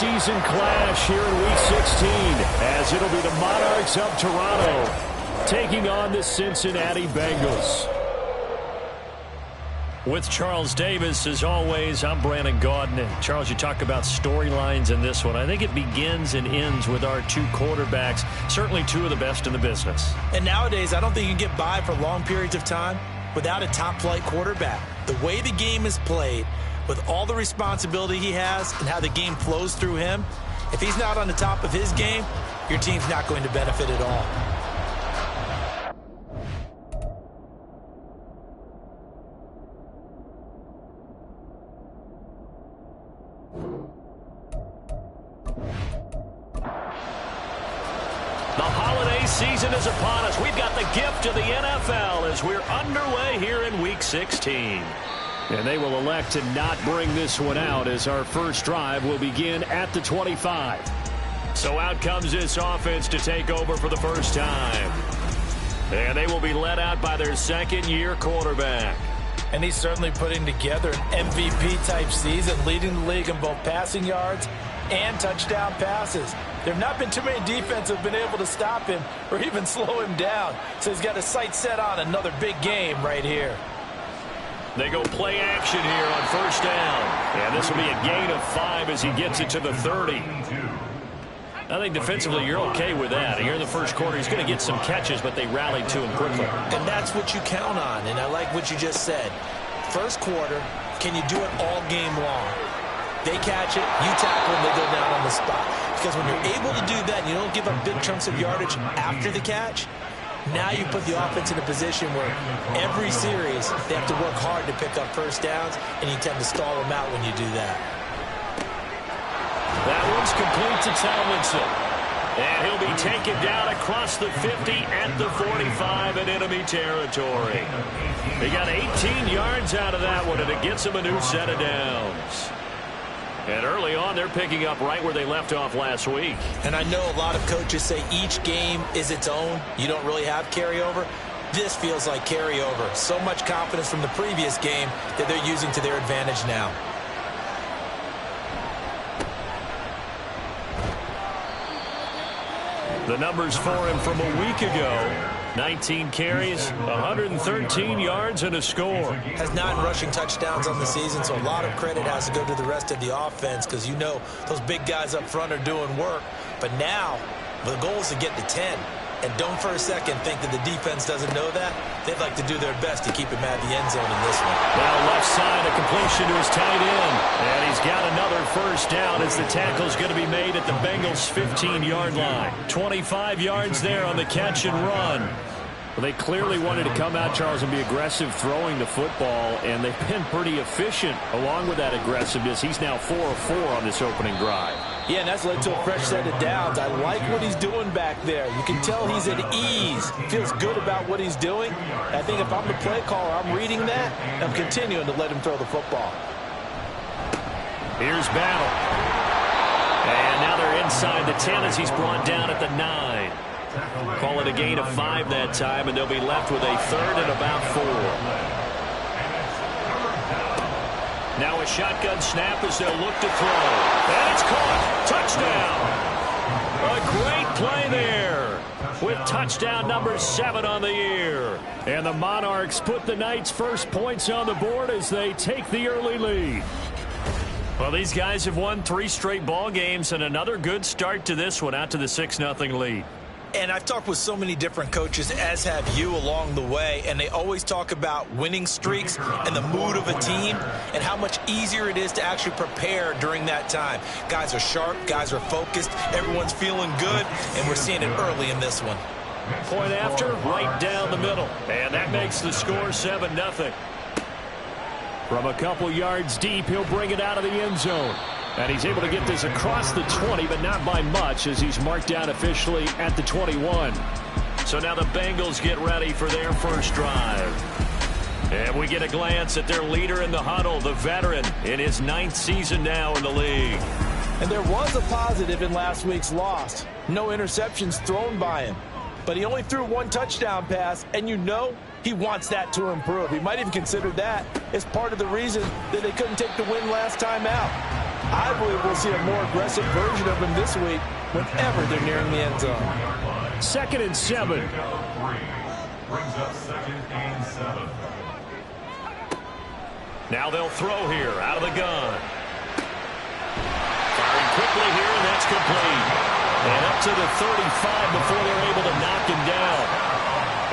preseason clash here in Week 16, as it'll be the Monarchs of Toronto taking on the Cincinnati Bengals. With Charles Davis, as always, I'm Brandon Gaudin. And Charles, you talk about storylines in this one. I think it begins and ends with our two quarterbacks, certainly two of the best in the business. And nowadays, I don't think you can get by for long periods of time without a top-flight quarterback. The way the game is played, with all the responsibility he has and how the game flows through him, if he's not on the top of his game, your team's not going to benefit at all. The holiday season is upon us. We've got the gift of the NFL as we're underway here in Week 16. And they will elect to not bring this one out as our first drive will begin at the 25. So out comes this offense to take over for the first time. And they will be led out by their second-year quarterback. And he's certainly putting together an MVP-type season, leading the league in both passing yards and touchdown passes. There have not been too many defenses that have been able to stop him or even slow him down. So he's got his sights set on another big game right here. They go play action here on first down. And this will be a gain of 5 as he gets it to the 30. I think defensively you're okay with that. Here in the first quarter, he's going to get some catches, but they rallied to him quickly. And that's what you count on, and I like what you just said. First quarter, can you do it all game long? They catch it, you tackle them, they go down on the spot. Because when you're able to do that and you don't give up big chunks of yardage after the catch, now you put the offense in a position where every series they have to work hard to pick up first downs, and you tend to stall them out when you do that. That one's complete to Tomlinson. And he'll be taken down across the 50 at the 45 in enemy territory. They got 18 yards out of that one, and it gets them a new set of downs. And early on, they're picking up right where they left off last week. And I know a lot of coaches say each game is its own. You don't really have carryover. This feels like carryover. So much confidence from the previous game that they're using to their advantage now. The numbers for him from a week ago. 19 carries, 113 yards, and a score. Has 9 rushing touchdowns on the season, so a lot of credit has to go to the rest of the offense because you know those big guys up front are doing work. But now the goal is to get to 10. And don't for a second think that the defense doesn't know that. They'd like to do their best to keep him at the end zone in this one. Now left side, a completion to his tight end. And he's got another first down as the tackle's going to be made at the Bengals' 15-yard line. 25 yards there on the catch and run. Well, they clearly wanted to come out, Charles, and be aggressive throwing the football, and they've been pretty efficient along with that aggressiveness. He's now 4 of 4 on this opening drive. Yeah, and that's led to a fresh set of downs. I like what he's doing back there. You can tell he's at ease. Feels good about what he's doing. I think if I'm the play caller, I'm reading that, and I'm continuing to let him throw the football. Here's Battle. And now they're inside the 10 as he's brought down at the 9. Call it a gain of 5 that time, and they'll be left with a third and about 4. Now a shotgun snap as they'll look to throw. And it's caught. Touchdown. A great play there with touchdown number 7 on the year. And the Monarchs put the night's first points on the board as they take the early lead. Well, these guys have won 3 straight ball games and another good start to this one out to the 6-0 lead. And I've talked with so many different coaches, as have you along the way, and they always talk about winning streaks and the mood of a team and how much easier it is to actually prepare during that time. Guys are sharp, guys are focused, everyone's feeling good, and we're seeing it early in this one. Point after, right down the middle, and that makes the score 7-0. From a couple yards deep, he'll bring it out of the end zone. And he's able to get this across the 20, but not by much as he's marked down officially at the 21. So now the Bengals get ready for their first drive. And we get a glance at their leader in the huddle, the veteran, in his 9th season now in the league. And there was a positive in last week's loss. No interceptions thrown by him. But he only threw 1 touchdown pass, and you know he wants that to improve. He might even consider that as part of the reason that they couldn't take the win last time out. I believe we'll see a more aggressive version of him this week whenever they're nearing the end zone. 2nd and 7. Brings up 2nd and 7. Now they'll throw here out of the gun. Firing quickly here, and that's complete. And up to the 35 before they're able to knock him down.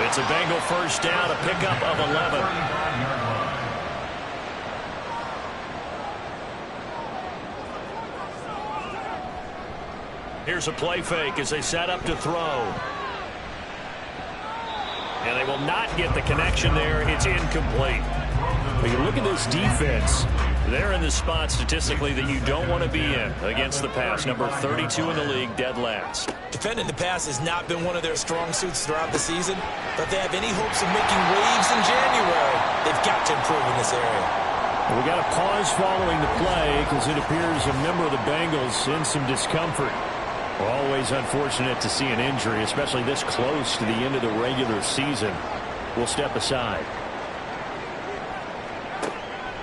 It's a Bengal first down, a pickup of 11. Here's a play fake as they set up to throw. And they will not get the connection there. It's incomplete. When you look at this defense, they're in the spot statistically that you don't want to be in against the pass. Number 32 in the league, dead last. Defending the pass has not been one of their strong suits throughout the season, but if they have any hopes of making waves in January, they've got to improve in this area. We got a pause following the play because it appears a member of the Bengals in some discomfort. Always unfortunate to see an injury, especially this close to the end of the regular season. We'll step aside.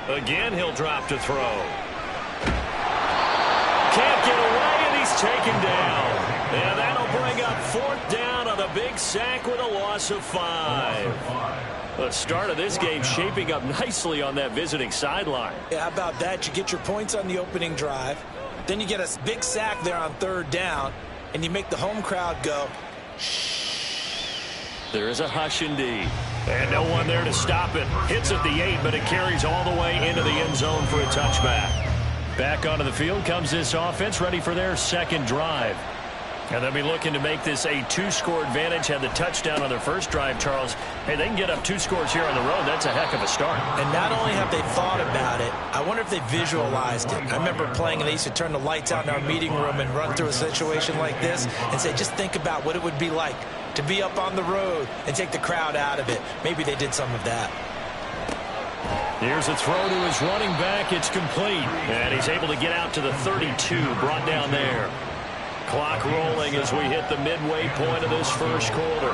Again, he'll drop to throw. Can't get away, and he's taken down. And that'll bring up 4th down on a big sack with a loss of 5. The start of this game shaping up nicely on that visiting sideline. Yeah, how about that? You get your points on the opening drive. Then you get a big sack there on 3rd down, and you make the home crowd go, shh. There is a hush indeed. And no one there to stop it. Hits at the 8, but it carries all the way into the end zone for a touchback. Back onto the field comes this offense, ready for their 2nd drive. And they'll be looking to make this a 2-score advantage. Had the touchdown on their first drive, Charles. Hey, they can get up 2 scores here on the road. That's a heck of a start. And not only have they thought about it, I wonder if they visualized it. I remember playing, and they used to turn the lights out in our meeting room and run through a situation like this and say, just think about what it would be like to be up on the road and take the crowd out of it. Maybe they did some of that. Here's a throw to his running back. It's complete. And he's able to get out to the 32, brought down there. Clock rolling as we hit the midway point of this first quarter.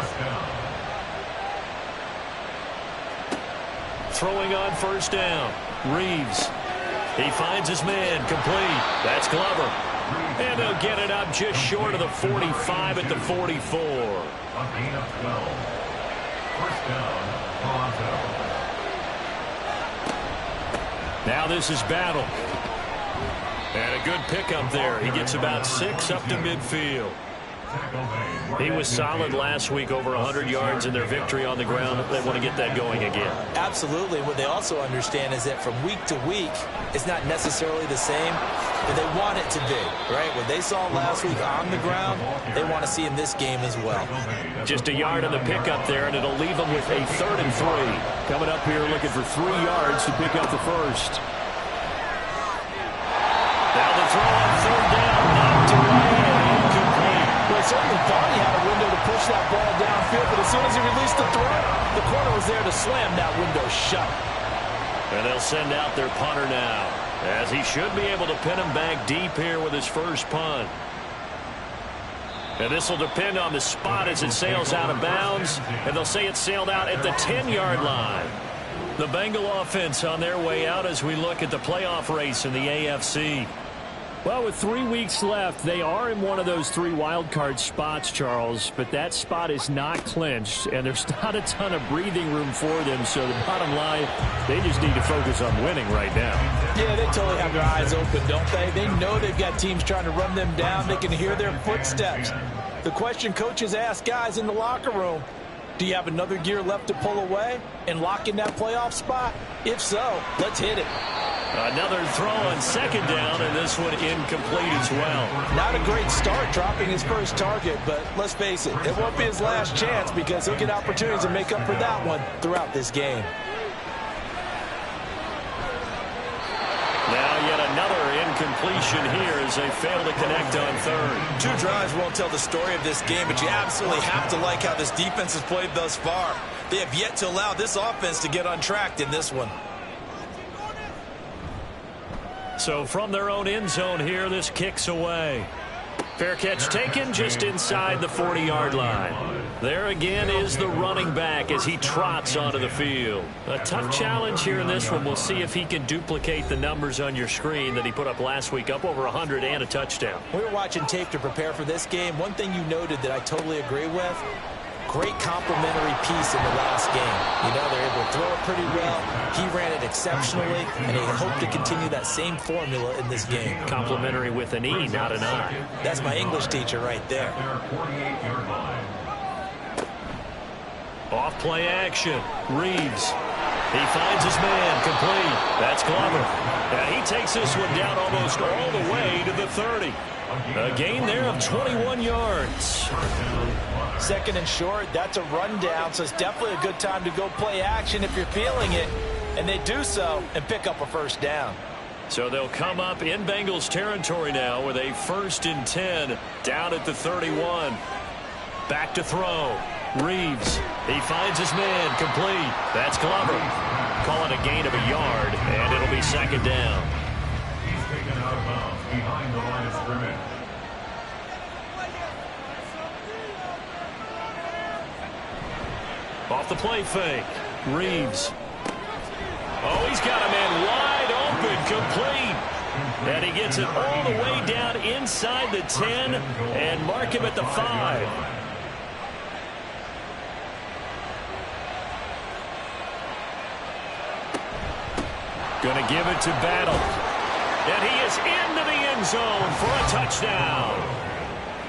Throwing on 1st down. Reeves. He finds his man. Complete. That's Glover. And they'll get it up just short of the 45 at the 44. A gain of 12. 1st down, Toronto. Now this is Battle. And a good pickup there. He gets about 6 up to midfield. He was solid last week, over 100 yards in their victory on the ground. They want to get that going again. Absolutely. What they also understand is that from week to week, it's not necessarily the same, but they want it to be, right? What they saw last week on the ground, they want to see in this game as well. Just a yard on the pickup there, and it'll leave them with a 3rd and 3. Coming up here looking for 3 yards to pick up the first. Now the throw on 3rd down, knocked away and incomplete. Well, he certainly thought he had a window to push that ball downfield, but as soon as he released the throw, the corner was there to slam that window shut. And they'll send out their punter now, as he should be able to pin him back deep here with his first punt. And this will depend on the spot as it sails out of bounds, and they'll say it sailed out at the 10-yard line. The Bengal offense on their way out as we look at the playoff race in the AFC. Well, with 3 weeks left, they are in one of those 3 wild card spots, Charles, but that spot is not clinched, and there's not a ton of breathing room for them, so the bottom line, they just need to focus on winning right now. Yeah, they totally have their eyes open, don't they? They know they've got teams trying to run them down. They can hear their footsteps. The question coaches ask guys in the locker room, do you have another gear left to pull away and lock in that playoff spot? If so, let's hit it. Another throw on 2nd down, and this one incomplete as well. Not a great start dropping his first target, but let's face it, it won't be his last chance because he'll get opportunities to make up for that one throughout this game. Now yet another incompletion here as they fail to connect on 3rd. 2 drives won't tell the story of this game, but you absolutely have to like how this defense has played thus far. They have yet to allow this offense to get untracked in this one. So from their own end zone here, this kicks away. Fair catch taken just inside the 40-yard line. There again is the running back as he trots onto the field. A tough challenge here in this one. We'll see if he can duplicate the numbers on your screen that he put up last week, up over 100 and a touchdown. We were watching tape to prepare for this game. One thing you noted that I totally agree with, great complementary piece in the last game. You know, they're able to throw it pretty well. He ran it exceptionally, and they hope to continue that same formula in this game. Complimentary with an E, not an I. That's my English teacher right there. Off play action. Reeves. He finds his man. Complete. That's Glover. And he takes this one down almost all the way to the 30. A gain there of 21 yards. Second and short, that's a rundown, so it's definitely a good time to go play action if you're feeling it. And they do so and pick up a first down. So they'll come up in Bengals territory now with a 1st and 10 down at the 31. Back to throw. Reeves. He finds his man. Complete. That's Glover. Call it a gain of a yard, and it'll be 2nd down. He's taken out of bounds behind the line of scrimmage. Off the play fake. Reeves. Oh, he's got a man wide open. Complete. And he gets it all the way down inside the 10 and mark him at the 5. Going to give it to Battle. And he is into the end zone for a touchdown.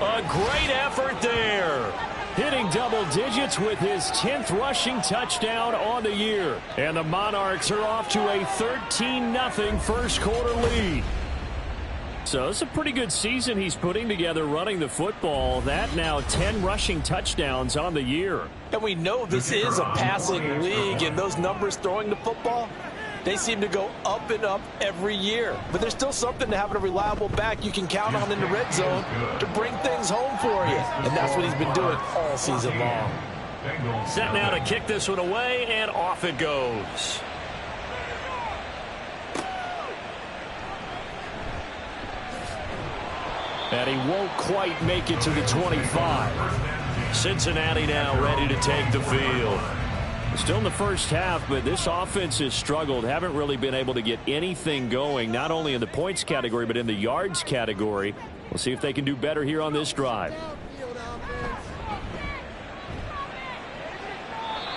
A great effort there. Hitting double digits with his 10th rushing touchdown on the year. And the Monarchs are off to a 13-0 first quarter lead. So it's a pretty good season he's putting together running the football. That now 10 rushing touchdowns on the year. And we know this is a passing league, and those numbers throwing the football, they seem to go up and up every year. But there's still something to having a reliable back you can count on in the red zone to bring things home for you. And that's what he's been doing all season long. Set now to kick this one away, and off it goes. And he won't quite make it to the 25. Cincinnati now ready to take the field. Still in the first half, but this offense has struggled. Haven't really been able to get anything going, not only in the points category, but in the yards category. We'll see if they can do better here on this drive.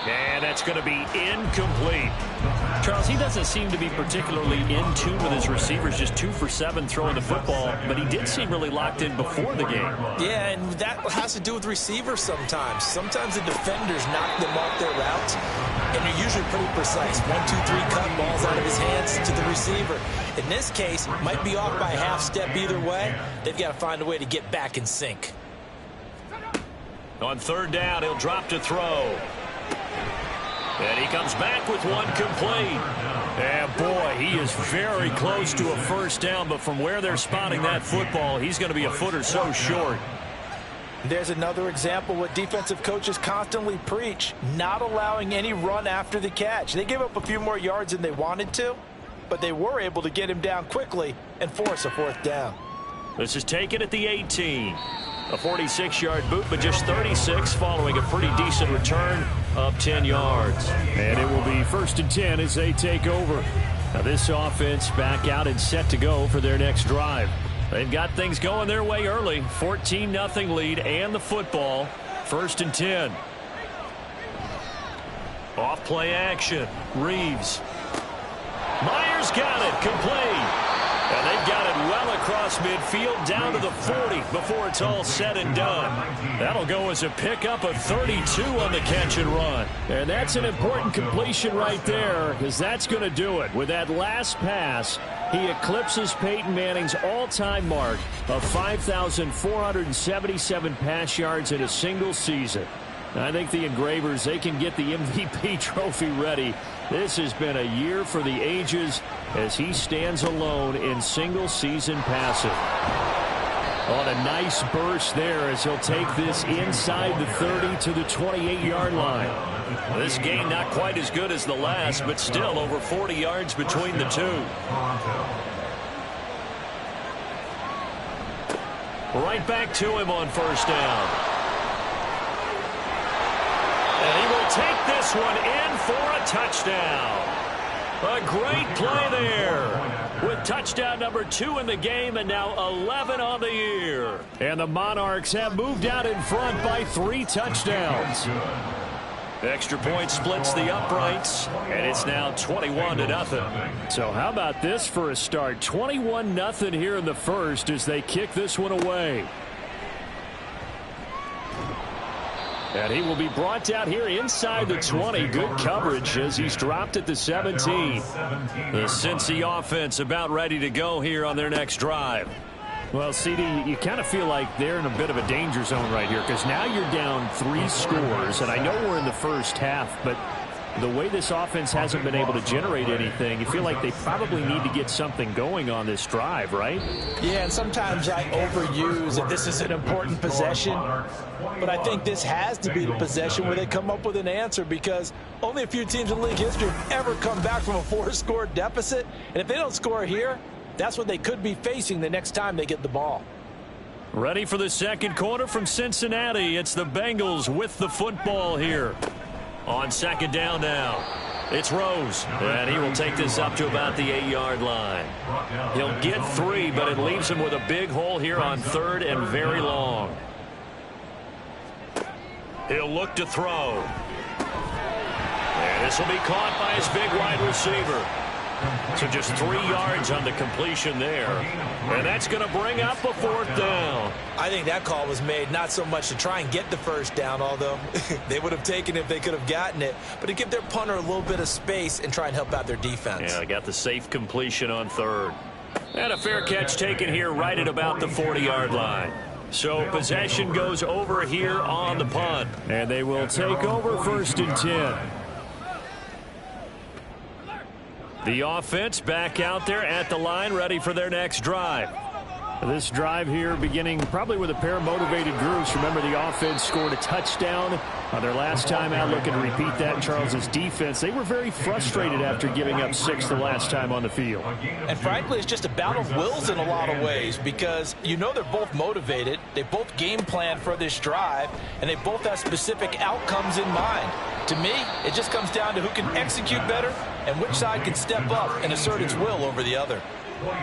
And that's going to be incomplete. Charles, he doesn't seem to be particularly in tune with his receivers, just 2 for 7 throwing the football, but he did seem really locked in before the game. Yeah, and that has to do with receivers sometimes. Sometimes the defenders knock them off their routes, and they're usually pretty precise. 1, 2, 3 cut, balls out of his hands to the receiver. In this case, might be off by a half step either way. They've got to find a way to get back in sync. On 3rd down, he'll drop to throw. And he comes back with one complete. And boy, he is very close to a first down, but from where they're spotting that football, he's going to be a foot or so short. There's another example what defensive coaches constantly preach, not allowing any run after the catch. They gave up a few more yards than they wanted to, but they were able to get him down quickly and force a 4th down. This is taken at the 18. A 46-yard boot, but just 36 following a pretty decent return of 10 yards. And it will be 1st and 10 as they take over. Now this offense back out and set to go for their next drive. They've got things going their way early. 14-0 lead and the football. 1st and 10. Off play action. Reeves. Myers got it. Complete. And they've got it well across midfield down to the 40 before it's all said and done. That'll go as a pickup of 32 on the catch and run. And that's an important completion right there, because that's going to do it. With that last pass, he eclipses Peyton Manning's all-time mark of 5,477 pass yards in a single season. I think the Engravers, they can get the MVP trophy ready. This has been a year for the ages as he stands alone in single-season passing. On a nice burst there as he'll take this inside the 30 to the 28-yard line. This game not quite as good as the last, but still over 40 yards between the two. Right back to him on first down. And he will take this one in for a touchdown. A great play there with touchdown number 2 in the game and now 11 on the year. And the Monarchs have moved out in front by 3 touchdowns. Extra point splits the uprights, and it's now 21-0. So how about this for a start? 21-0 here in the first as they kick this one away. And he will be brought out here inside the 20. Good coverage as he's dropped at the 17. The Cincy offense about ready to go here on their next drive. Well, CD, you kind of feel like they're in a bit of a danger zone right here because now you're down 3 scores, and I know we're in the first half, but the way this offense hasn't been able to generate anything, you feel like they probably need to get something going on this drive, right? Yeah, and sometimes I overuse that this is an important possession, but I think this has to be the possession where they come up with an answer because only a few teams in league history have ever come back from a 4-score deficit, and if they don't score here, that's what they could be facing the next time they get the ball. Ready for the second quarter from Cincinnati. It's the Bengals with the football here. On second down now, it's Rose, and he will take this up to about the 8-yard line. He'll get 3, but it leaves him with a big hole here on 3rd and very long. He'll look to throw. And this will be caught by his big wide receiver. So just 3 yards on the completion there. And that's going to bring up a 4th down. I think that call was made not so much to try and get the first down, although they would have taken it if they could have gotten it, but to give their punter a little bit of space and try and help out their defense. Yeah, got the safe completion on 3rd. And a fair catch taken here right at about the 40-yard line. So possession goes over here on the punt. And they will take over 1st and 10. The offense back out there at the line, ready for their next drive. This drive here beginning probably with a pair of motivated groups. Remember, the offense scored a touchdown on their last time out. Looking to repeat that in Charles's defense. They were very frustrated after giving up 6 the last time on the field. And frankly, it's just a battle of wills in a lot of ways because you know they're both motivated. They both game plan for this drive, and they both have specific outcomes in mind. To me, it just comes down to who can execute better and which side can step up and assert its will over the other.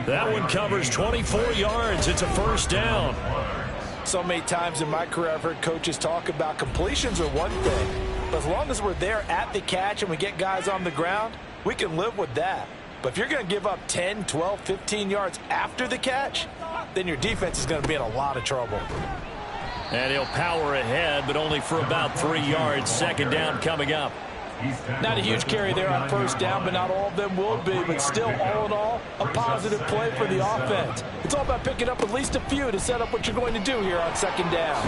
That one covers 24 yards. It's a 1st down. So many times in my career, I've heard coaches talk about completions are one thing, but as long as we're there at the catch and we get guys on the ground, we can live with that. But if you're going to give up 10, 12, 15 yards after the catch, then your defense is going to be in a lot of trouble. And he'll power ahead, but only for about 3 yards. 2nd down coming up. Not a huge carry there on 1st down, but not all of them will be. But still, all in all, a positive play for the offense. It's all about picking up at least a few to set up what you're going to do here on 2nd down.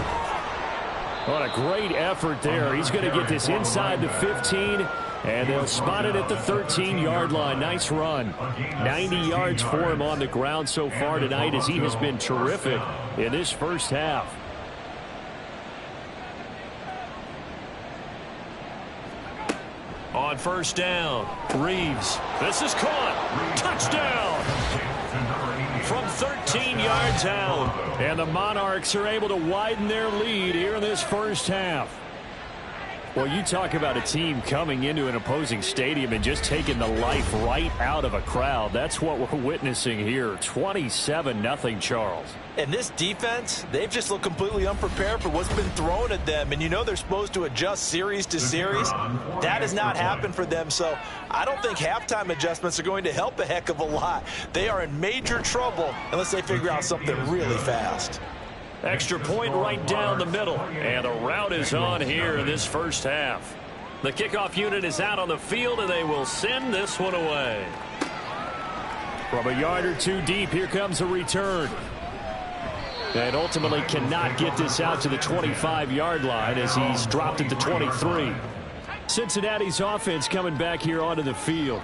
What a great effort there. He's going to get this inside the 15, and they'll spot it at the 13-yard line. Nice run. 90 yards for him on the ground so far tonight as he has been terrific in this first half. On 1st down, Reeves. This is caught. Touchdown. From 13 yards out. And the Monarchs are able to widen their lead here in this first half. Well, you talk about a team coming into an opposing stadium and just taking the life right out of a crowd. That's what we're witnessing here. 27-0 Charles. And this defense, they've just looked completely unprepared for what's been thrown at them. And you know they're supposed to adjust series to series. That has not happened for them. So I don't think halftime adjustments are going to help a heck of a lot. They are in major trouble unless they figure out something really fast. Extra point right down the middle. And the route is on here in this first half. The kickoff unit is out on the field, and they will send this one away. From a yard or 2 deep, here comes a return. And ultimately cannot get this out to the 25-yard line as he's dropped at the 23. Cincinnati's offense coming back here onto the field.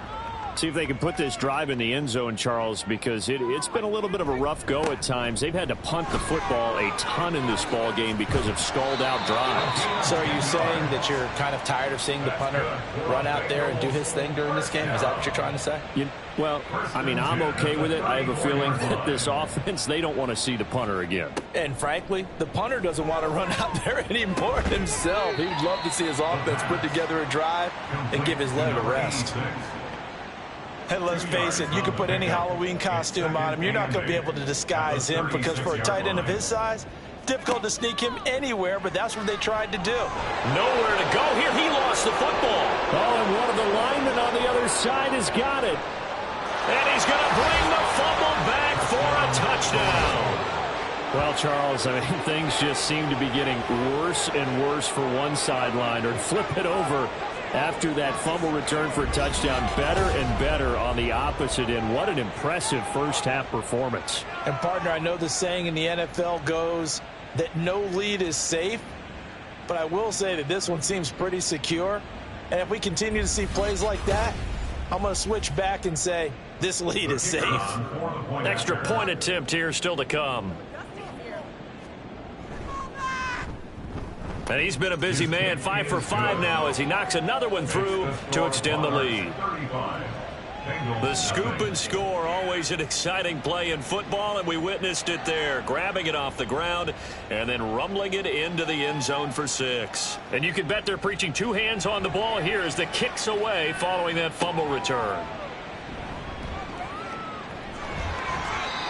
See if they can put this drive in the end zone, Charles, because it's been a little bit of a rough go at times. They've had to punt the football a ton in this ball game because of stalled-out drives. So are you saying that you're kind of tired of seeing the punter run out there and do his thing during this game? Is that what you're trying to say? Well, I mean, I'm okay with it. I have a feeling that this offense, they don't want to see the punter again. And frankly, the punter doesn't want to run out there anymore himself. He would love to see his offense put together a drive and give his leg a rest. And let's face it, you can put any Halloween costume on him. You're not going to be able to disguise him because for a tight end of his size, difficult to sneak him anywhere, but that's what they tried to do. Nowhere to go here. He lost the football. Oh, and one of the linemen on the other side has got it. And he's going to bring the fumble back for a touchdown. Well, Charles, I mean, things just seem to be getting worse and worse for one sideline. Or flip it over after that fumble return for a touchdown. Better and better on the opposite end. What an impressive first-half performance. And, partner, I know the saying in the NFL goes that no lead is safe, but I will say that this one seems pretty secure. And if we continue to see plays like that, I'm going to switch back and say this lead is safe. Extra point attempt here still to come. And he's been a busy man, 5 for 5 now as he knocks another one through to extend the lead. The scoop and score, always an exciting play in football, and we witnessed it there, grabbing it off the ground and then rumbling it into the end zone for 6. And you can bet they're preaching 2 hands on the ball here as the kick's away following that fumble return.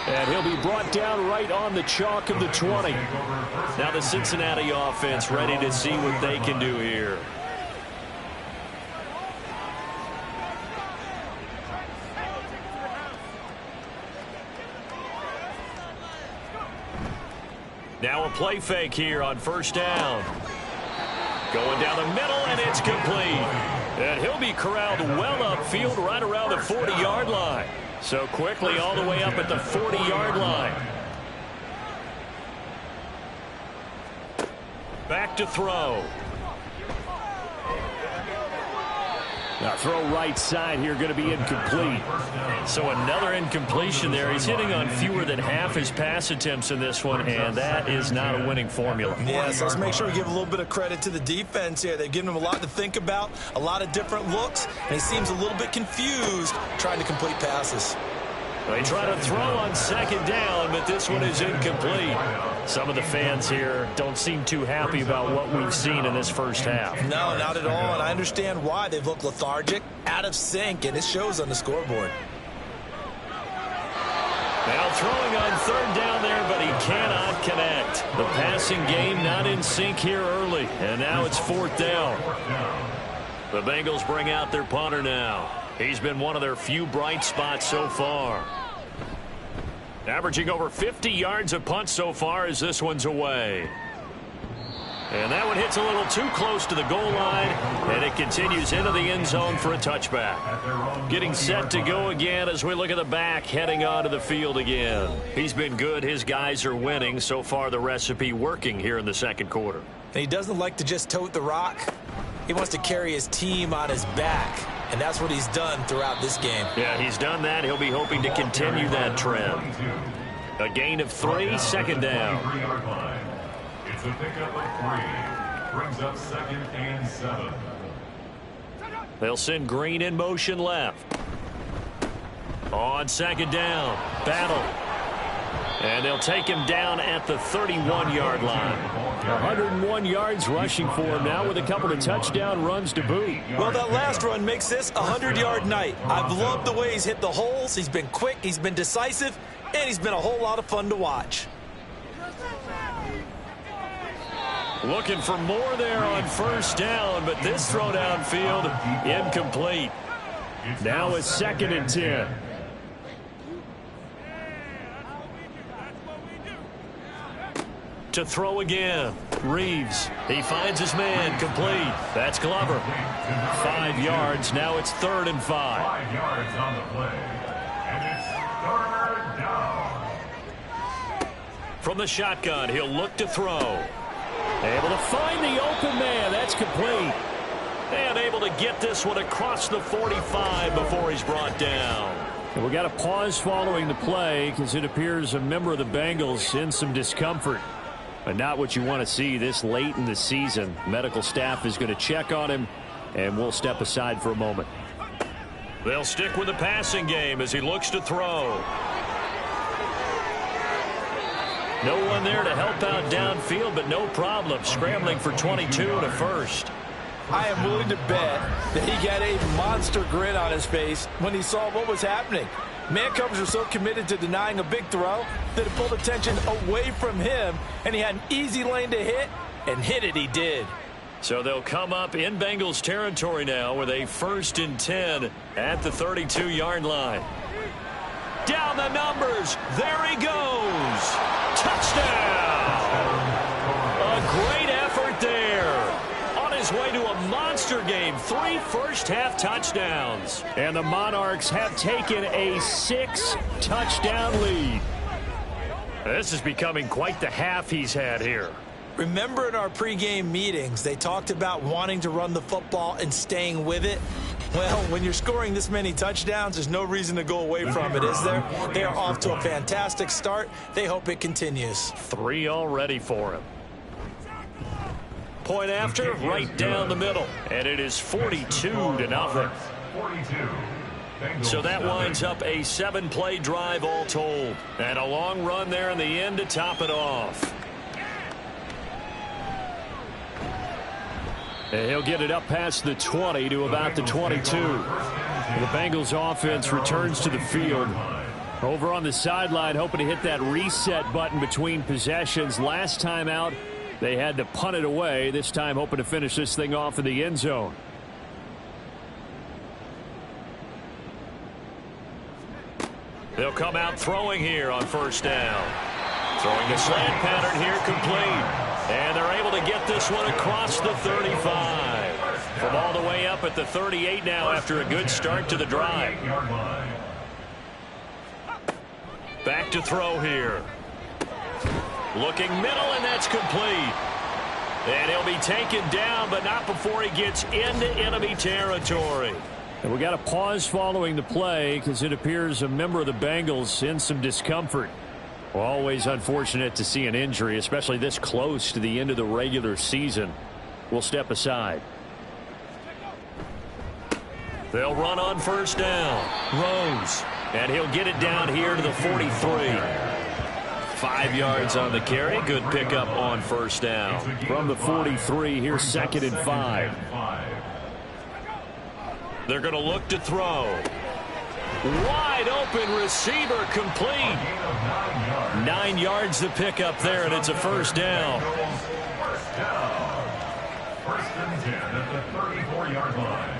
And he'll be brought down right on the chalk of the 20. Now the Cincinnati offense ready to see what they can do here. Now a play fake here on first down. Going down the middle, and it's complete. And he'll be corralled well upfield right around the 40-yard line. So quickly all the way up at the 40-yard line. Back to throw. Now throw right side here, going to be incomplete. So another incompletion there. He's hitting on fewer than half his pass attempts in this one, and that is not a winning formula. Yes, let's make sure we give a little bit of credit to the defense here. They've given him a lot to think about, a lot of different looks, and he seems a little bit confused trying to complete passes. They try to throw on second down, but this one is incomplete. Some of the fans here don't seem too happy about what we've seen in this first half. No, not at all, and I understand why. They've looked lethargic, out of sync, and it shows on the scoreboard. Now throwing on third down there, but he cannot connect. The passing game not in sync here early, and now it's fourth down. The Bengals bring out their punter now. He's been one of their few bright spots so far. Averaging over 50 yards a punt so far as this one's away. And that one hits a little too close to the goal line, and it continues into the end zone for a touchback. Getting set to go again as we look at the back heading onto the field again. He's been good. His guys are winning. So far the recipe working here in the second quarter. And he doesn't like to just tote the rock. He wants to carry his team on his back, and that's what he's done throughout this game. Yeah, he's done that. He'll be hoping to continue that trend. A gain of 3, second down. It's a pickup of 3. Brings up 2nd and 7. They'll send Green in motion left. On second down, battle. And they'll take him down at the 31-yard line. 101 yards rushing for him now with a couple of touchdown runs to boot. Well, that last run makes this a 100-yard night. I've loved the way he's hit the holes. He's been quick, he's been decisive, and he's been a whole lot of fun to watch. Looking for more there on first down, but this throw downfield incomplete. Now it's 2nd and 10. To throw again. Reeves. He finds his man. Complete. That's Glover. 5 yards. Now it's 3rd and 5. 5 yards on the play. And it's 3rd down. From the shotgun, he'll look to throw. Able to find the open man. That's complete. And able to get this one across the 45 before he's brought down. And we got a pause following the play because it appears a member of the Bengals in some discomfort. But not what you want to see this late in the season. Medical staff is going to check on him, and we'll step aside for a moment. They'll stick with the passing game as he looks to throw. No one there to help out downfield, but no problem. Scrambling for 22 and a first. I am willing to bet that he got a monster grin on his face when he saw what was happening. Man coverage are so committed to denying a big throw that it pulled attention away from him, and he had an easy lane to hit, and hit it he did. So they'll come up in Bengals territory now with a 1st and 10 at the 32-yard line. Down the numbers. There he goes. Touchdown. A great effort there. On his way to a monster game. 3 first-half touchdowns. And the Monarchs have taken a 6-touchdown lead. This is becoming quite the half he's had here. Remember in our pregame meetings, they talked about wanting to run the football and staying with it? Well, when you're scoring this many touchdowns, there's no reason to go away from it, is there? They are off to a fantastic start. They hope it continues. 3 already for him. Point after, right down the middle. And it is 42-0. So that winds up a 7-play drive all told. And a long run there in the end to top it off. And he'll get it up past the 20 to about the 22. The Bengals offense returns to the field. Over on the sideline, hoping to hit that reset button between possessions. Last time out, they had to punt it away. This time, hoping to finish this thing off in the end zone. They'll come out throwing here on 1st down. Throwing the slant pattern here complete. And they're able to get this one across the 35. From all the way up at the 38 now after a good start to the drive. Back to throw here. Looking middle, and that's complete. And he'll be taken down, but not before he gets into enemy territory. And we got a pause following the play because it appears a member of the Bengals in some discomfort. Always unfortunate to see an injury, especially this close to the end of the regular season. We'll step aside. They'll run on 1st down. Rose. And he'll get it down here to the 43. 5 yards on the carry. Good pickup on 1st down. From the 43, here's 2nd and 5. They're going to look to throw. Wide open receiver complete. 9 yards to pick up there, and it's a 1st down. 1st and 10 at the 34-yard line.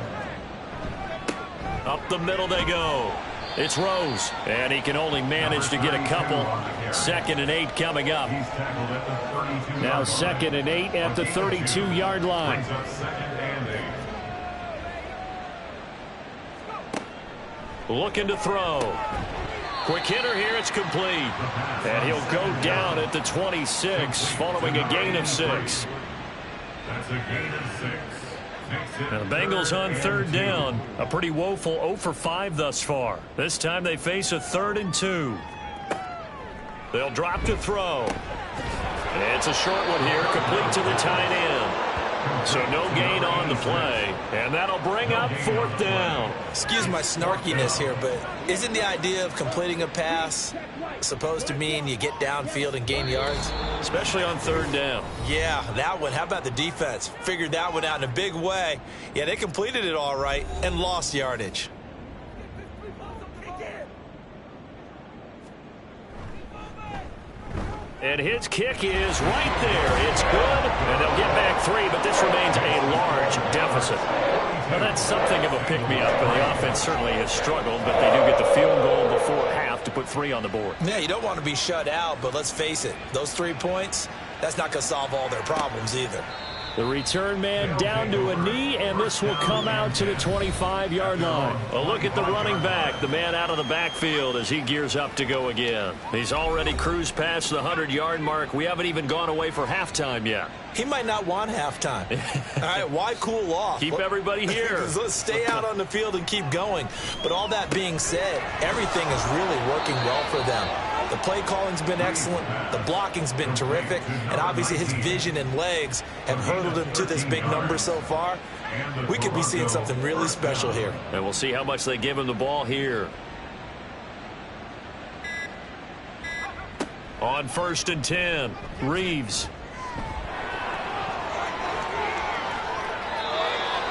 Up the middle they go. It's Rose, and he can only manage to get a couple. 2nd and 8 coming up. Now 2nd and 8 at the 32-yard line. Looking to throw. Quick hitter here, it's complete. And he'll go down at the 26 following a gain of 6. That's a gain of 6. Now the Bengals on 3rd down. A pretty woeful 0 for 5 thus far. This time they face a 3rd and 2. They'll drop to throw. It's a short one here, complete to the tight end. So no gain on the play, and that'll bring up 4th down. Excuse my snarkiness here, but isn't the idea of completing a pass supposed to mean you get downfield and gain yards? Especially on 3rd down. Yeah, that one. How about the defense? Figured that one out in a big way. Yeah, they completed it all right and lost yardage. And his kick is right there. It's good, and they'll get back 3, but this remains a large deficit. Now, that's something of a pick-me-up, and the offense certainly has struggled, but they do get the field goal before half to put 3 on the board. Yeah, you don't want to be shut out, but let's face it, those 3 points, that's not going to solve all their problems either. The return man down to a knee, and this will come out to the 25-yard line. A look at the running back, the man out of the backfield as he gears up to go again. He's already cruised past the 100-yard mark. We haven't even gone away for halftime yet. He might not want halftime. All right, why cool off? Keep everybody here. Let's stay out on the field and keep going. But all that being said, everything is really working well for them. The play calling's been excellent. The blocking's been terrific. And obviously his vision and legs have hurdled him to this big number so far. We could be seeing something really special here. And we'll see how much they give him the ball here. On 1st and 10, Reeves.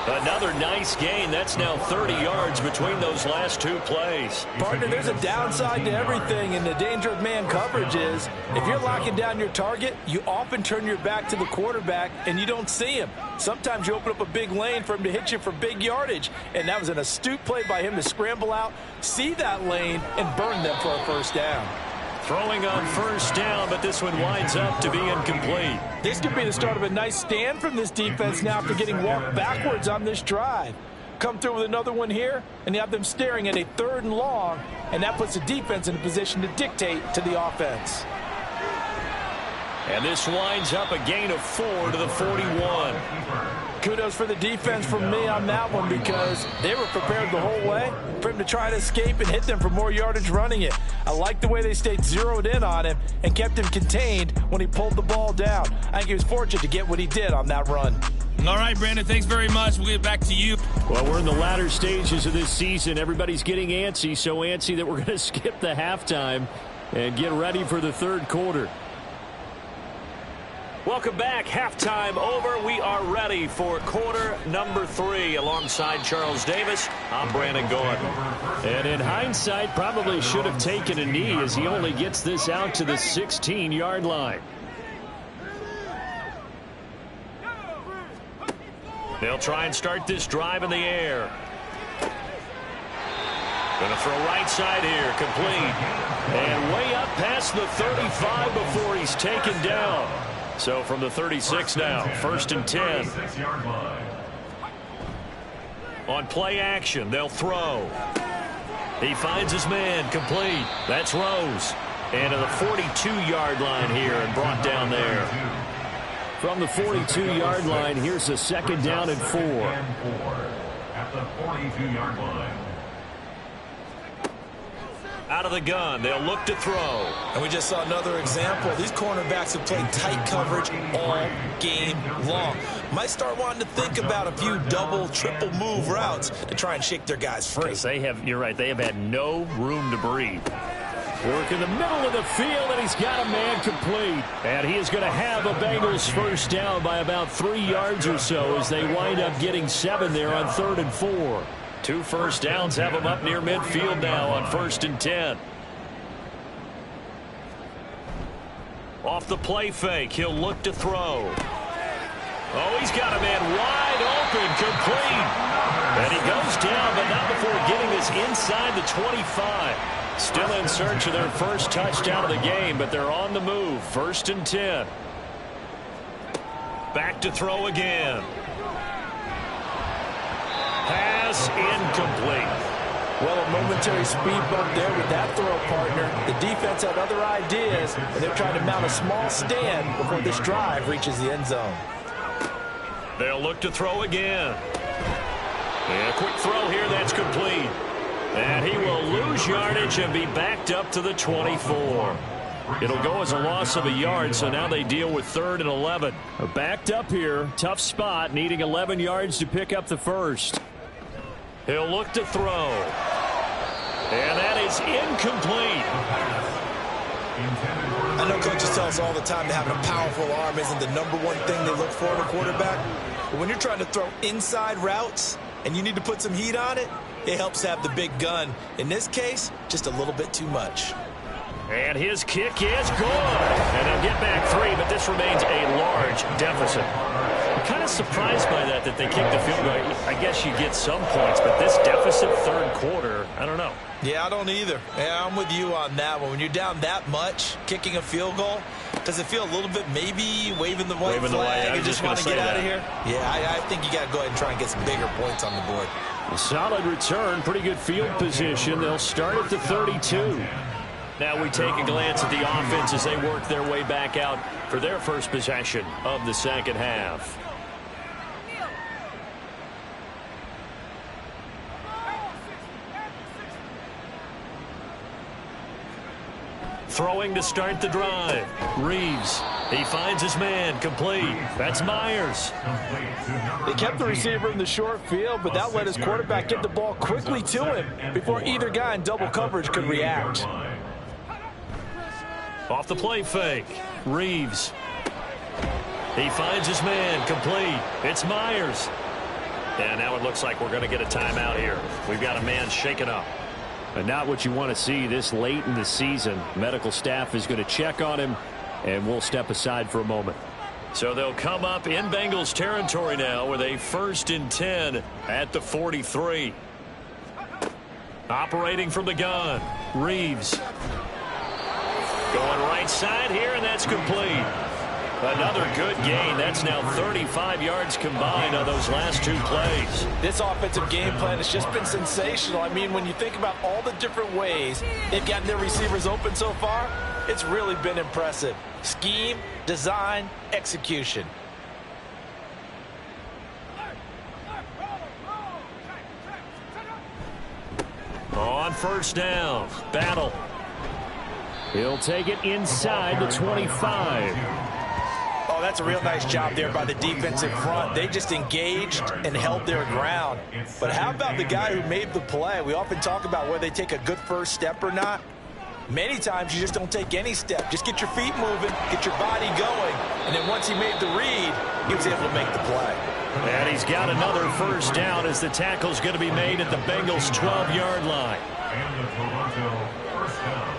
Another nice gain. That's now 30 yards between those last two plays. Partner, there's a downside to everything, and the danger of man coverage is if you're locking down your target, you often turn your back to the quarterback and you don't see him. Sometimes you open up a big lane for him to hit you for big yardage, and that was an astute play by him to scramble out, see that lane, and burn them for a first down. Throwing on 1st down, but this one winds up to be incomplete. This could be the start of a nice stand from this defense now after getting walked backwards on this drive. Come through with another one here, and you have them staring at a 3rd and long, and that puts the defense in a position to dictate to the offense. And this winds up a gain of 4 to the 41. Kudos for the defense from me on that one because they were prepared the whole way for him to try to escape and hit them for more yardage running it. I like the way they stayed zeroed in on him and kept him contained when he pulled the ball down. I think he was fortunate to get what he did on that run. All right, Brandon, thanks very much. We'll get back to you. Well, we're in the latter stages of this season. Everybody's getting antsy, so antsy that we're going to skip the halftime and get ready for the 3rd quarter. Welcome back. Halftime over. We are ready for quarter number 3 alongside Charles Davis. I'm Brandon Gordon. And in hindsight, probably should have taken a knee as he only gets this out to the 16-yard line. They'll try and start this drive in the air. Going to throw right side here, complete. And way up past the 35 before he's taken down. So from the 36 now, 1st and 10. On play action, they'll throw. He finds his man, complete. That's Rose. And to the 42-yard line here and brought down there. From the 42-yard line, here's a 2nd down and 4. At the 42-yard line. Out of the gun, they'll look to throw. And we just saw another example. These cornerbacks have played tight coverage all game long. Might start wanting to think about a few double, triple move routes to try and shake their guys free. Because they have, you're right, they have had no room to breathe. Work in the middle of the field, and he's got a man complete. And he is going to have a Bengals 1st down by about 3 yards or so as they wind up getting 7 there on 3rd and 4. 2 first downs have him up near midfield now on 1st and 10. Off the play fake, he'll look to throw. Oh, he's got a man wide open, complete. And he goes down, but not before getting this inside the 25. Still in search of their first touchdown of the game, but they're on the move. 1st and 10. Back to throw again. Pass incomplete. Well, a momentary speed bump there with that throw, partner. The defense had other ideas, and they're trying to mount a small stand before this drive reaches the end zone. They'll look to throw again. And a quick throw here, that's complete. And he will lose yardage and be backed up to the 24. It'll go as a loss of a yard, so now they deal with 3rd and 11. Backed up here, tough spot, needing 11 yards to pick up the first. He'll look to throw. And that is incomplete. I know coaches tell us all the time that having a powerful arm isn't the #1 thing they look for in a quarterback. But when you're trying to throw inside routes and you need to put some heat on it, it helps have the big gun. In this case, just a little bit too much. And his kick is good. And they'll get back 3, but this remains a large deficit. I'm kind of surprised by that they kicked the field goal. I guess you get some points, but this deficit 3rd quarter, I don't know. Yeah, I don't either. Yeah, I'm with you on that one. When you're down that much, kicking a field goal, Does it feel a little bit maybe waving the white flag and just want to get out of here? Yeah, I think you got to go ahead and try and get some bigger points on the board. A solid return, pretty good field position. They'll start at the 32. Now we take a glance at the offense as they work their way back out for their first possession of the second half. Throwing to start the drive. Reeves. He finds his man. Complete. That's Myers. They kept the receiver in the short field, but that let his quarterback get the ball quickly to him before either guy in double coverage could react. Off the play fake. Reeves. He finds his man. Complete. It's Myers. And now it looks like we're going to get a timeout here. We've got a man shaken up. And not what you want to see this late in the season. Medical staff is going to check on him, and we'll step aside for a moment. So they'll come up in Bengals territory now with a 1st and 10 at the 43. Operating from the gun. Reeves. Going right side here, and that's complete. Another good gain. That's now 35 yards combined on those last 2 plays. This offensive game plan has just been sensational. I mean, when you think about all the different ways they've gotten their receivers open so far, it's really been impressive. Scheme, design, execution. On first down, Battle. He'll take it inside the 25. Oh, that's a real nice job there by the defensive front. They just engaged and held their ground. But how about the guy who made the play? We often talk about whether they take a good first step or not. Many times you just don't take any step. Just get your feet moving, get your body going, and then once he made the read, he was able to make the play. And he's got another first down as the tackle's going to be made at the Bengals' 12-yard line. And the Toronto first down.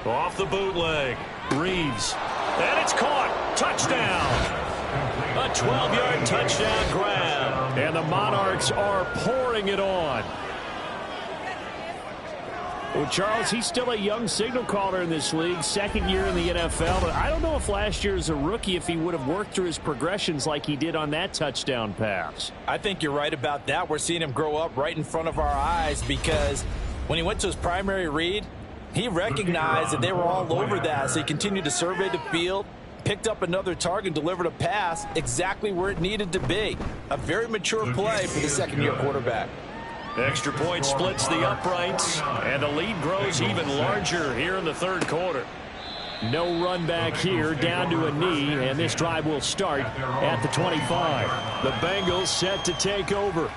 Off the bootleg, Reeves. And it's caught. Touchdown. A 12-yard touchdown grab. And the Monarchs are pouring it on. Well, Charles, he's still a young signal caller in this league, 2nd year in the NFL. But I don't know if last year as a rookie, if he would have worked through his progressions like he did on that touchdown pass. I think you're right about that. We're seeing him grow up right in front of our eyes because when he went to his primary read, he recognized that they were all over that, so he continued to survey the field, picked up another target, delivered a pass exactly where it needed to be. A very mature play for the 2nd-year quarterback. Extra point splits the uprights, and the lead grows even larger here in the 3rd quarter. No run back here, down to a knee, and this drive will start at the 25. The Bengals set to take over.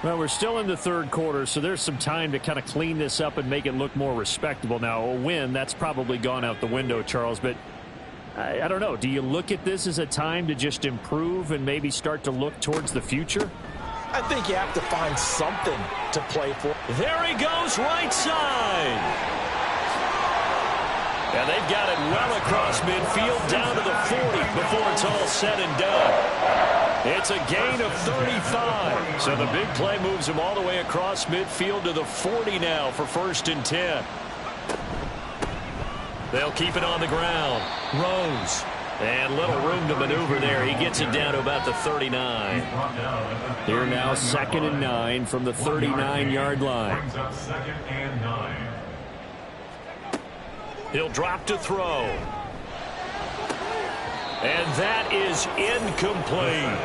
Well, we're still in the 3rd quarter, so there's some time to kind of clean this up and make it look more respectable. Now, a win, that's probably gone out the window, Charles, but I don't know. Do you look at this as a time to just improve and maybe start to look towards the future? I think you have to find something to play for. There he goes, right side. And they've got it well across midfield, down to the 40 before it's all said and done. It's a gain of 35. So the big play moves him all the way across midfield to the 40 now for 1st and 10. They'll keep it on the ground. Rose. And little room to maneuver there. He gets it down to about the 39. Here now 2nd and 9 from the 39-yard line. Brings up 2nd and 9. He'll drop to throw. And that is incomplete.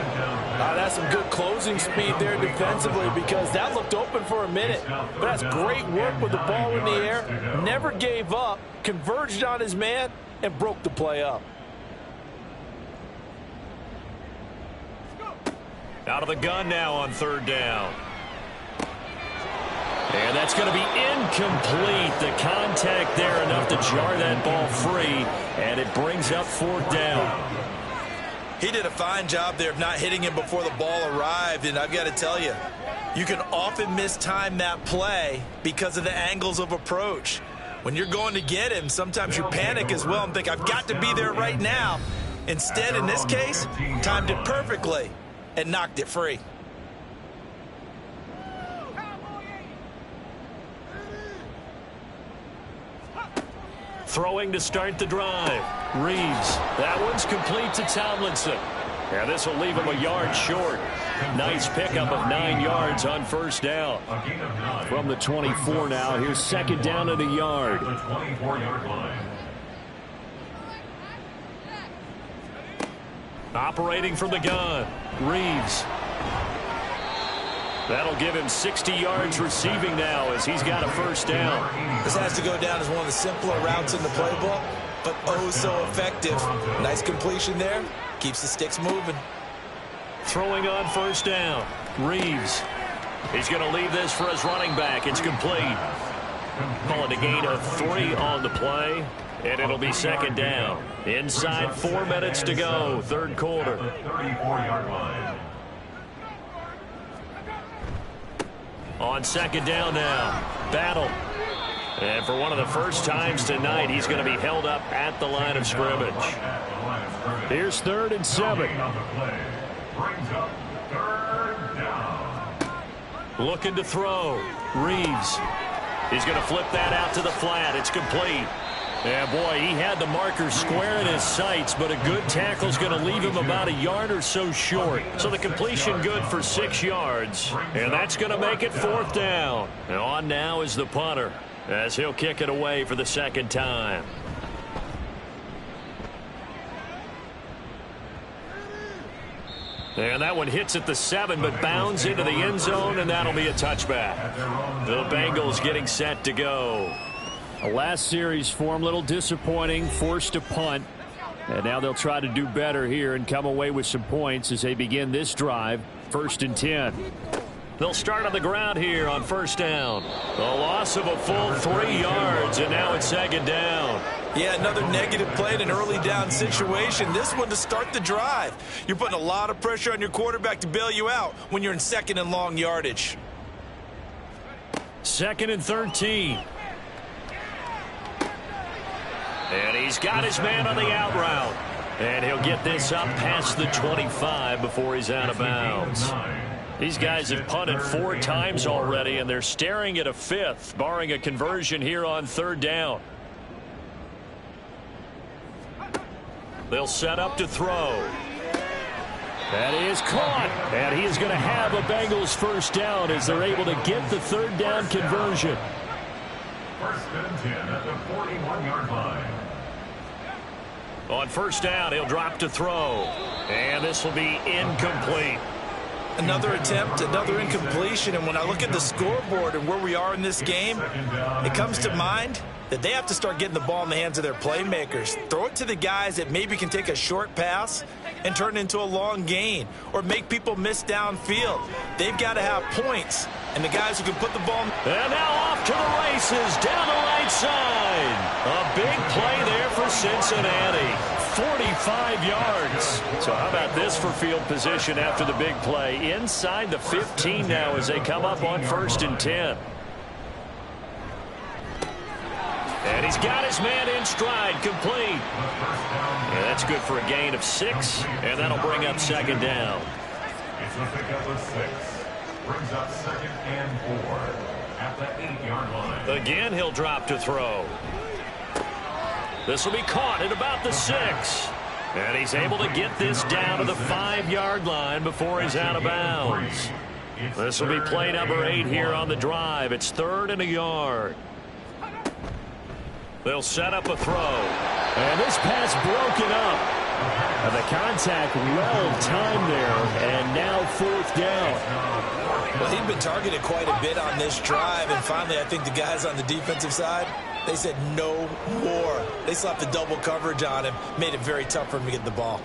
That's some good closing speed there defensively because that looked open for a minute. But that's great work with the ball in the air. Never gave up, converged on his man, and broke the play up. Out of the gun now on 3rd down. And that's going to be incomplete. The contact there enough to jar that ball free, and it brings up 4th down. He did a fine job there of not hitting him before the ball arrived, and I've got to tell you, you can often mistime that play because of the angles of approach. When you're going to get him, sometimes you panic as well and think, I've got to be there right now. Instead, in this case, timed it perfectly and knocked it free. Throwing to start the drive. Reeves. That one's complete to Tomlinson. And this will leave him a yard short. Nice pickup of 9 yards on first down. From the 24 now, here's second down at a yard. The 24-yard line. Operating from the gun. Reeves. That'll give him 60 yards receiving now as he's got a first down. This has to go down as one of the simpler routes in the playbook, but oh so effective. Nice completion there. Keeps the sticks moving. Throwing on first down. Reeves. He's going to leave this for his running back. It's complete. Call it a gain of 3 on the play, and it'll be second down. Inside 4 minutes to go, third quarter. 34-yard line. On second down now. Battle. And for one of the first times tonight, he's going to be held up at the line of scrimmage. Here's 3rd and 7. Brings up 3rd down. Looking to throw. Reeves. He's going to flip that out to the flat. It's complete. And boy, he had the marker square in his sights, but a good tackle is going to leave him about a yard or so short. So the completion good for 6 yards, and that's going to make it 4th down. And on now is the punter, as he'll kick it away for the second time. And that one hits at the 7, but bounds into the end zone, and that'll be a touchback. The Bengals getting set to go. A last series for him, a little disappointing, forced a punt. And now they'll try to do better here and come away with some points as they begin this drive. 1st and 10. They'll start on the ground here on first down. The loss of a full 3 yards, and now it's second down. Yeah, another negative play in an early down situation. This one to start the drive. You're putting a lot of pressure on your quarterback to bail you out when you're in 2nd and long yardage. 2nd and 13. And he's got his man on the out route. And he'll get this up past the 25 before he's out of bounds. These guys have punted 4 times already, and they're staring at a 5th, barring a conversion here on 3rd down. They'll set up to throw. That is caught. And he is going to have a Bengals first down as they're able to get the 3rd down conversion. 1st and 10 at the 41-yard line. On first down, he'll drop to throw. And this will be incomplete. Another attempt, another incompletion, and when I look at the scoreboard and where we are in this game, it comes to mind that they have to start getting the ball in the hands of their playmakers. Throw it to the guys that maybe can take a short pass and turn it into a long gain or make people miss downfield. They've got to have points, and the guys who can put the ball. And now off to the races down the right side. A big play there for Cincinnati. 45 yards. So how about this for field position after the big play? Inside the 15 now as they come up on 1st and 10. And he's got his man in stride, complete. And that's good for a gain of 6, and that'll bring up second down. It's a pickup of 6. Brings up 2nd and 4 at the 8-yard line. Again, he'll drop to throw. This will be caught at about the 6. And he's able to get this down to the 5-yard line before he's out of bounds. This will be play number 8 here on the drive. It's 3rd and a yard. They'll set up a throw. And this pass broken up. And the contact well timed there. And now 4th down. Well, he'd been targeted quite a bit on this drive. And finally, I think the guys on the defensive side, they said no more. They slapped the double coverage on him. Made it very tough for him to get the ball.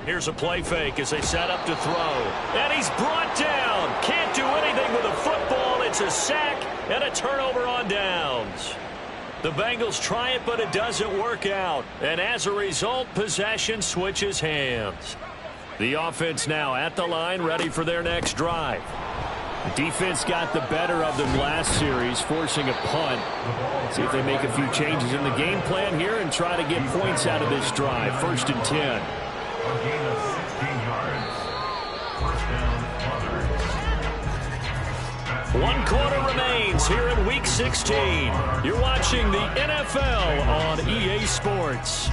Here's a play fake as they set up to throw. And he's brought down. Can't do anything with a football. It's a sack and a turnover on downs. The Bengals try it, but it doesn't work out. And as a result, possession switches hands. The offense now at the line, ready for their next drive. The defense got the better of them last series, forcing a punt. See if they make a few changes in the game plan here and try to get points out of this drive. 1st and 10. A gain of 16 yards. First down, Monarch. 1 quarter remains here in Week 16. You're watching the NFL on EA Sports.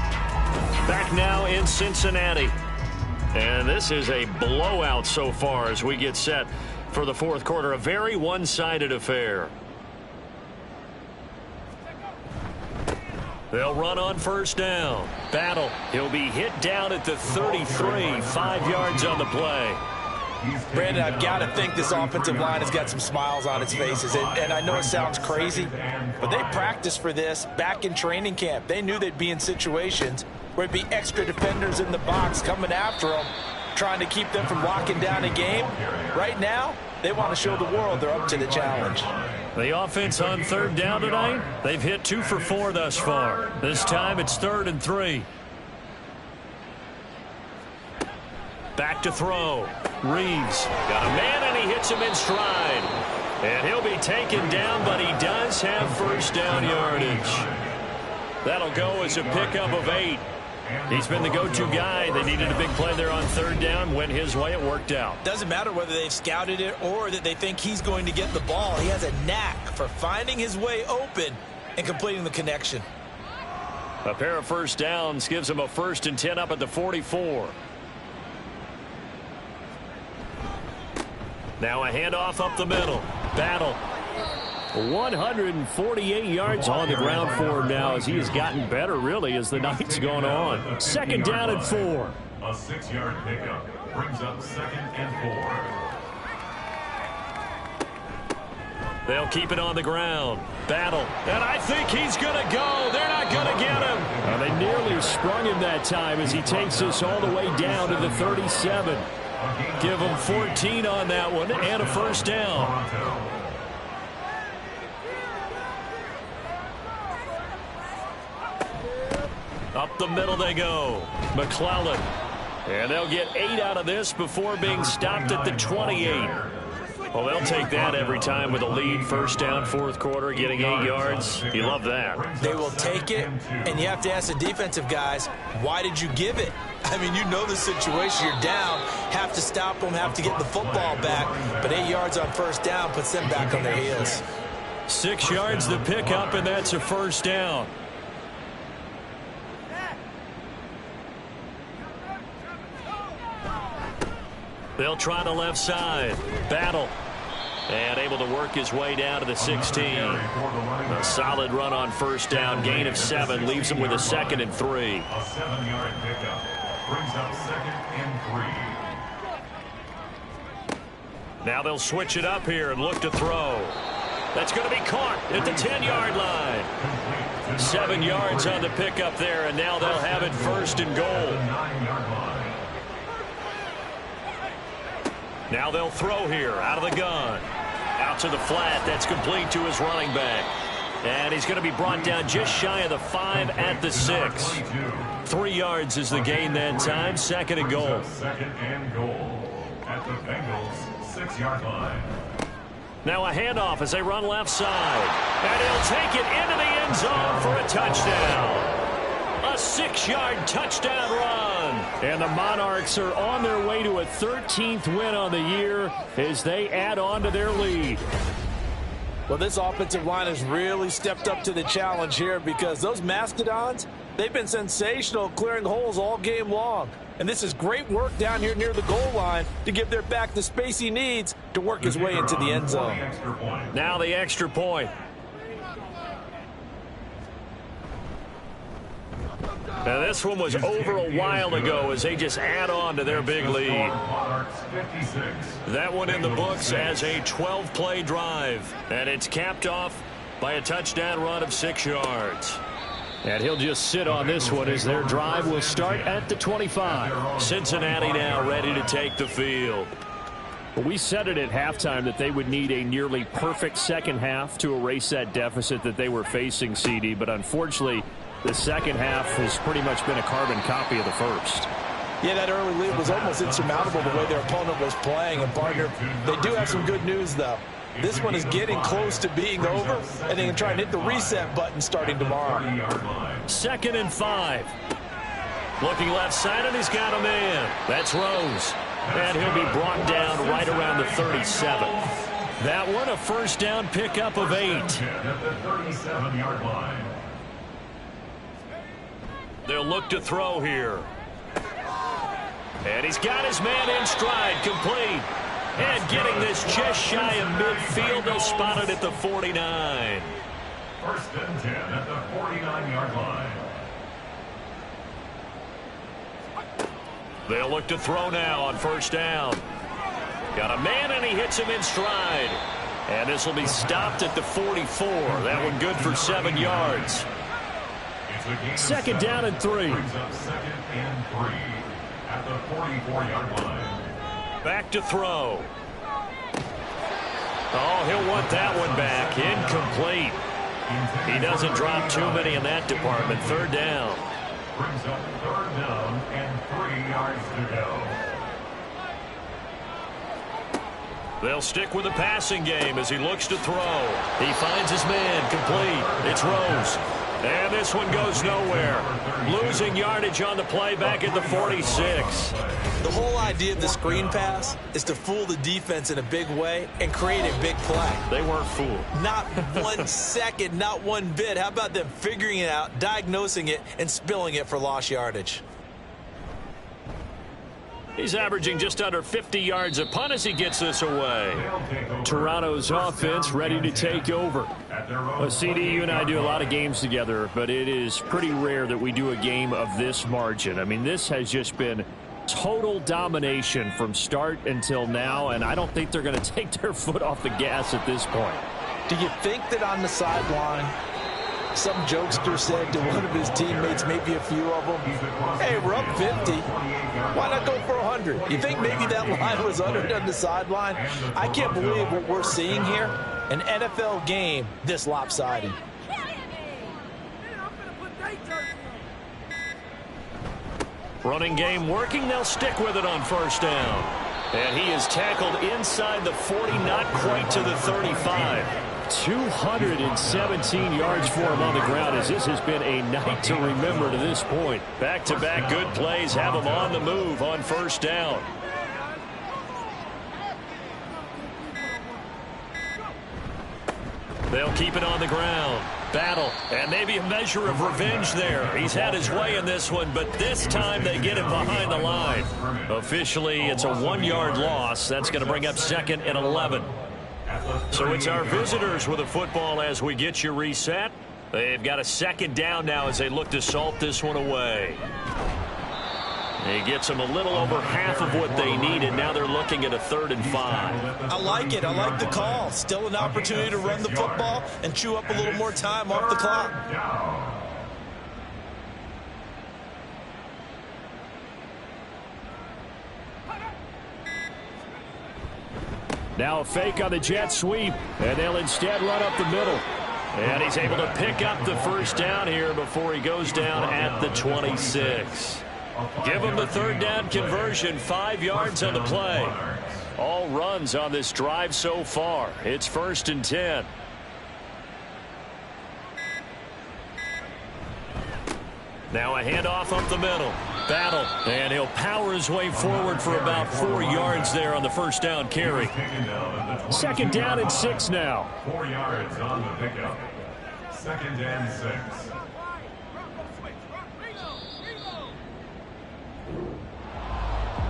Back now in Cincinnati. And this is a blowout so far as we get set for the fourth quarter. A very one-sided affair. They'll run on first down. Battle. He'll be hit down at the 33. 5 yards on the play. Brandon, I've got to think this offensive line has got some smiles on its faces. And I know it sounds crazy, but they practiced for this back in training camp. They knew they'd be in situations where it'd be extra defenders in the box coming after them, trying to keep them from locking down a game. Right now, they want to show the world they're up to the challenge. The offense on third down tonight, they've hit 2 for 4 thus far. This time it's 3rd and 3. Back to throw. Reeves got a man, and he hits him in stride. And he'll be taken down, but he does have first down yardage. That'll go as a pickup of 8. He's been the go-to guy. They needed a big play there on third down. Went his way. It worked out. Doesn't matter whether they've scouted it or that they think he's going to get the ball. He has a knack for finding his way open and completing the connection. A pair of first downs gives him a 1st and 10 up at the 44. Now a handoff up the middle. Battle. 148 yards on the ground for him now as he has gotten better, really, as the night's gone on. 2nd down and 4. A 6-yard pickup brings up 2nd and 4. They'll keep it on the ground. Battle. And I think he's going to go. They're not going to get him. They nearly sprung him that time as he takes us all the way down to the 37. Give him 14 on that one and a first down. Up the middle they go. McClellan. And they'll get 8 out of this before being stopped at the 28. Well, they'll take that every time with a lead. First down, fourth quarter, getting 8 yards. You love that. They will take it, and you have to ask the defensive guys, why did you give it? I mean, you know the situation. You're down, have to stop them, have to get the football back. But 8 yards on first down puts them back on their heels. 6 yards the pickup, and that's a first down. They'll try the left side. Battle. And able to work his way down to the 16. A solid run on first down. Gain of 7. Leaves him with a 2nd and 3. A 7-yard pickup brings up 2nd and 3. Now they'll switch it up here and look to throw. That's going to be caught at the 10-yard line. 7 yards on the pickup there, and now they'll have it 1st and goal. 9-yard line. Now they'll throw here out of the gun. Out to the flat. That's complete to his running back. And he's going to be brought down just shy of the 5 at the 6. 3 yards is the gain that time. 2nd and goal. 2nd and goal at the Bengals 6-yard line. Now a handoff as they run left side. And he'll take it into the end zone for a touchdown. A 6-yard touchdown run. And the Monarchs are on their way to a 13th win on the year as they add on to their lead. Well, this offensive line has really stepped up to the challenge here because those Mastodons, they've been sensational clearing holes all game long. And this is great work down here near the goal line to give their back the space he needs to work his way into the end zone. Now the extra point. Now this one was over a while ago as they just add on to their big lead. That one in the books as a 12-play drive. And it's capped off by a touchdown run of 6 yards. And he'll just sit on this one as their drive will start at the 25. Cincinnati now ready to take the field. We said it at halftime that they would need a nearly perfect second half to erase that deficit that they were facing, CD. But unfortunately, the second half has pretty much been a carbon copy of the first. Yeah, that early lead was almost insurmountable the way their opponent was playing. And, partner, they do have some good news, though. This one is getting close to being over, and they can try and hit the reset button starting tomorrow. 2nd and 5. Looking left side, and he's got a man. That's Rose. And he'll be brought down right around the 37. That one a first down pickup of 8. At the 37-yard line. They'll look to throw here. And he's got his man in stride, complete. And getting this just shy of midfield, they'll spot it at the 49. First and 10 at the 49-yard line. They'll look to throw now on first down. Got a man, and he hits him in stride. And this will be stopped at the 44. That one good for 7 yards. Second down and 3. Brings up second and 3 at the 44-yard line. Back to throw. Oh, he'll want that one back. Incomplete. He doesn't drop too many in that department. Third down. Brings up third down and 3 yards to go. They'll stick with the passing game as he looks to throw. He finds his man, complete. It's Rose. And this one goes nowhere. Losing yardage on the play back at the 46. The whole idea of the screen pass is to fool the defense in a big way and create a big play. They weren't fooled. Not 1 second, not one bit. How about them figuring it out, diagnosing it, and spilling it for lost yardage? He's averaging just under 50 yards a punt as he gets this away. Toronto's offense ready to take over. CD, you and I do a lot of games together, but it is pretty rare that we do a game of this margin. I mean, this has just been total domination from start until now, and I don't think they're going to take their foot off the gas at this point. Do you think that on the sideline, some jokester said to one of his teammates, maybe a few of them, hey, we're up 50. Why not go for 100? You think maybe that line was uttered on the sideline? I can't believe what we're seeing here. An NFL game this lopsided. Running game working. They'll stick with it on first down. And he is tackled inside the 40, not quite to the 35. 217 yards for him on the ground as this has been a night to remember to this point. Back-to-back good plays have him on the move on first down. They'll keep it on the ground. Battle, and maybe a measure of revenge there. He's had his way in this one, but this time they get him behind the line. Officially, it's a 1-yard loss. That's going to bring up second and 11. So it's our visitors with a football as we get you reset. They've got a second down now as they look to salt this one away. He gets them a little over half of what they needed. Now they're looking at a 3rd and 5. I like it. I like the call. Still an opportunity to run the football and chew up a little more time off the clock. Now a fake on the jet sweep, and they'll instead run up the middle. And he's able to pick up the first down here before he goes down at the 26. Give him the 3rd down conversion, 5 yards on the play. All runs on this drive so far. It's 1st and 10. Now a handoff up the middle. Battle, and he'll power his way forward for about 4 yards there on the first down carry. Second down and 6 now. 4 yards on the pickup. 2nd and 6.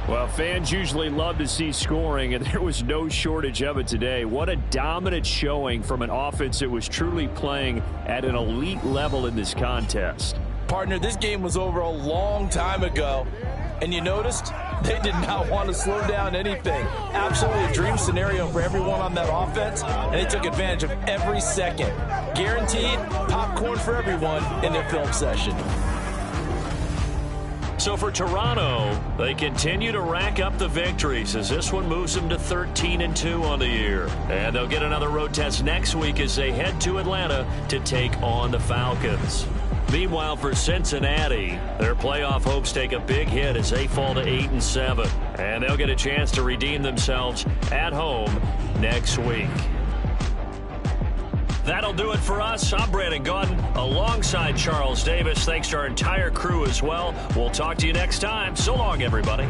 Well, fans usually love to see scoring, and there was no shortage of it today. What a dominant showing from an offense that was truly playing at an elite level in this contest. Partner, this game was over a long time ago, and you noticed they did not want to slow down anything. Absolutely a dream scenario for everyone on that offense, and they took advantage of every second. Guaranteed popcorn for everyone in their film session. So for Toronto, they continue to rack up the victories as this one moves them to 13-2 on the year. And they'll get another road test next week as they head to Atlanta to take on the Falcons. Meanwhile, for Cincinnati, their playoff hopes take a big hit as they fall to 8-7. And they'll get a chance to redeem themselves at home next week. That'll do it for us. I'm Brandon Gaudin alongside Charles Davis. Thanks to our entire crew as well. We'll talk to you next time. So long, everybody.